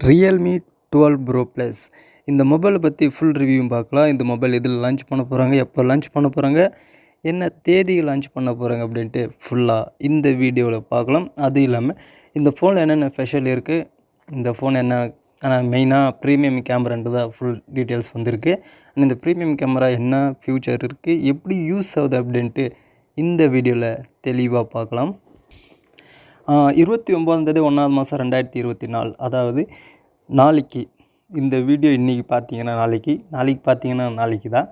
Realme 12 bro plus இந்த மொபைலை பற்றி ஃபுல் ரிவ்யூவும் பார்க்கலாம். இந்த மொபைல் எதில் லான்ச் பண்ண போகிறாங்க, எப்போ லான்ச் பண்ண போகிறாங்க, என்ன தேதி லான்ச் பண்ண போகிறாங்க அப்படின்ட்டு ஃபுல்லாக இந்த வீடியோவில் பார்க்கலாம். அது இல்லாமல் இந்த ஃபோனில் என்னென்ன ஸ்பெஷல் இருக்குது, இந்த ஃபோன் என்ன மெயினாக ப்ரீமியம் கேமரான்ட்டு தான் ஃபுல் டீட்டெயில்ஸ் வந்திருக்கு. இந்த ப்ரீமியம் கேமரா என்ன ஃபியூச்சர் இருக்குது, எப்படி யூஸ் ஆகுது அப்படின்ட்டு இந்த வீடியோவில் தெளிவாக பார்க்கலாம். 29 1ஆவது மாதம் 2024, அதாவது நாளைக்கு. இந்த வீடியோ இன்றைக்கி பார்த்தீங்கன்னா நாளைக்கு பார்த்தீங்கன்னா நாளைக்கு தான்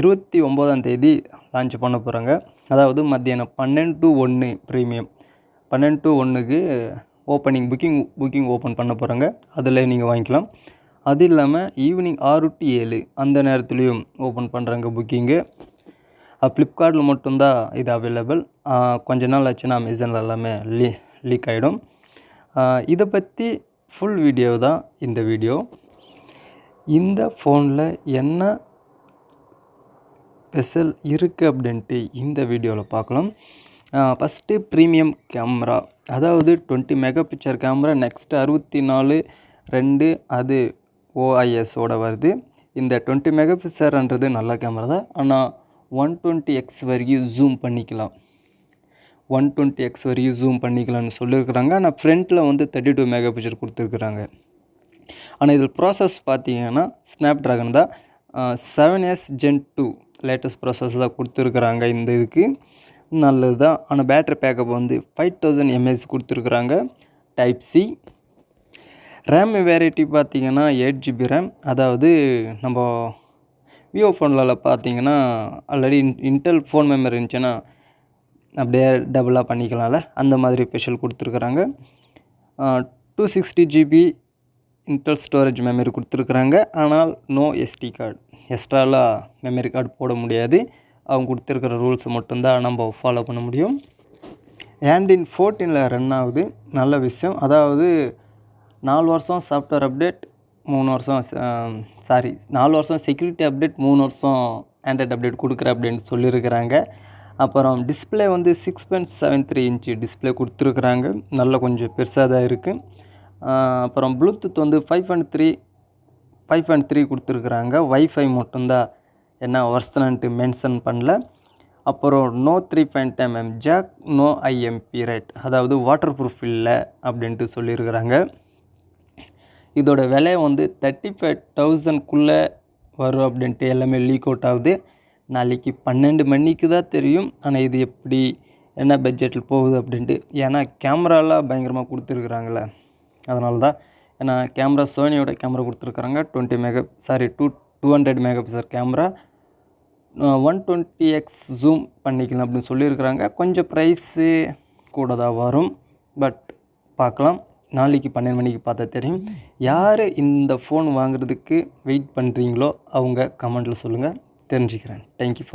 29ஆம் தேதி லான்ச் பண்ண போகிறாங்க. அதாவது மத்தியானம் 12 to 1 ப்ரீமியம் 12 to 1க்கு ஓப்பனிங் புக்கிங் ஓப்பன் பண்ண போகிறாங்க. அதில் நீங்கள் வாங்கிக்கலாம். அது இல்லாமல் ஈவினிங் 6 to 7 அந்த நேரத்துலேயும் ஓப்பன் பண்ணுறாங்க புக்கிங்கு. ஃப்ளிப்கார்ட்டில் மட்டும்தான் இது அவைலபிள். கொஞ்ச நாள் ஆச்சுன்னா அமேசானில் எல்லாமே லீக் ஆகிடும். இதை பற்றி ஃபுல் வீடியோ தான் இந்த வீடியோ. இந்த ஃபோனில் என்ன ஸ்பெஷல் இருக்குது அப்படின்ட்டு இந்த வீடியோவில் பார்க்கலாம். ஃபஸ்ட்டு ப்ரீமியம் கேமரா, அதாவது 20 மெகா பிக்சர் கேமரா. நெக்ஸ்ட்டு 64:2 அது ஓஐஎஸோட வருது. இந்த 20 மெகா பிக்சர்ன்றது நல்ல கேமரா தான். ஆனால் 120x வரைக்கும் ஜூம் பண்ணிக்கலாம். 120x வரைக்கும் ஜூம் பண்ணிக்கலாம்னு சொல்லியிருக்கிறாங்க. ஆனால் ஃப்ரண்ட்டில் வந்து 32 மெகா பிக்சர் கொடுத்துருக்குறாங்க. ஆனால் இதில் ப்ராசஸ் பார்த்தீங்கன்னா ஸ்னாப் ட்ராகன் தான். 7S Gen 2 லேட்டஸ்ட் ப்ராசஸ் தான் கொடுத்துருக்குறாங்க. இந்த இதுக்கு நல்லது தான். ஆனால் பேட்ரி பேக்கப் வந்து 5000 mAh கொடுத்துருக்குறாங்க. Type C. ரேம் வெரைட்டி பார்த்தீங்கன்னா 8GB ரேம். அதாவது நம்ம விவோ ஃபோனில் பார்த்தீங்கன்னா ஆல்ரெடி இன்டெல் ஃபோன் மெமரி இருந்துச்சுன்னா அப்படியே டபுளாக பண்ணிக்கலாம்ல, அந்த மாதிரி ஸ்பெஷல் கொடுத்துருக்குறாங்க. 260GB இன்டெல் ஸ்டோரேஜ் மெமரி கொடுத்துருக்குறாங்க. ஆனால் நோ SD கார்டு, எக்ஸ்ட்ராலாம் மெமரி கார்டு போட முடியாது. அவங்க கொடுத்துருக்கிற ரூல்ஸ் மட்டும்தான் நம்ம ஃபாலோ பண்ண முடியும். ஆண்ட்ராய்டு 14 ரன் ஆகுது, நல்ல விஷயம். அதாவது 4 வருஷம் சாஃப்ட்வேர் அப்டேட், 4 வருஷம் செக்யூரிட்டி அப்டேட், 3 வருஷம் ஆண்ட்ராய்டு அப்டேட் கொடுக்குற அப்படின்னு சொல்லியிருக்கிறாங்க. அப்புறம் டிஸ்பிளே வந்து 6.73 இன்ச்சு டிஸ்பிளே கொடுத்துருக்குறாங்க. நல்லா கொஞ்சம் பெருசாக தான் இருக்குது. அப்புறம் ப்ளூடூத் வந்து 5.3 கொடுத்துருக்குறாங்க. வைஃபை மட்டும்தான் என்ன வர்ஷன்ட்டு மென்ஷன் பண்ணல. அப்புறம் no 3.5mm jack, no IMP right, அதாவது வாட்டர் ப்ரூஃப் இல்லை அப்படின்ட்டு சொல்லியிருக்கிறாங்க. இதோட விலை வந்து 35,000க்குள்ளே வரும் அப்படின்ட்டு எல்லாமே லீக் அவுட் ஆகுது. நாளைக்கு 12 மணிக்கு தான் தெரியும். ஆனால் இது எப்படி என்ன பட்ஜெட்டில் போகுது அப்படின்ட்டு. ஏன்னா கேமராலாம் பயங்கரமாக கொடுத்துருக்குறாங்களே, அதனால தான். ஏன்னா கேமரா சோனியோட கேமரா கொடுத்துருக்குறாங்க. 200 mega pixel camera, 120x zoom பண்ணிக்கலாம் அப்படின்னு சொல்லியிருக்கிறாங்க. கொஞ்சம் ப்ரைஸு கூட தான் வரும். பட் பார்க்கலாம், நாளைக்கு 12 மணிக்கு பார்த்தா தெரியும். யார் இந்த ஃபோன் வாங்குறதுக்கு வெயிட் பண்ணுறீங்களோ அவங்க கமெண்ட்டில் சொல்லுங்கள், தெரிஞ்சுக்கிறேன். Thank you for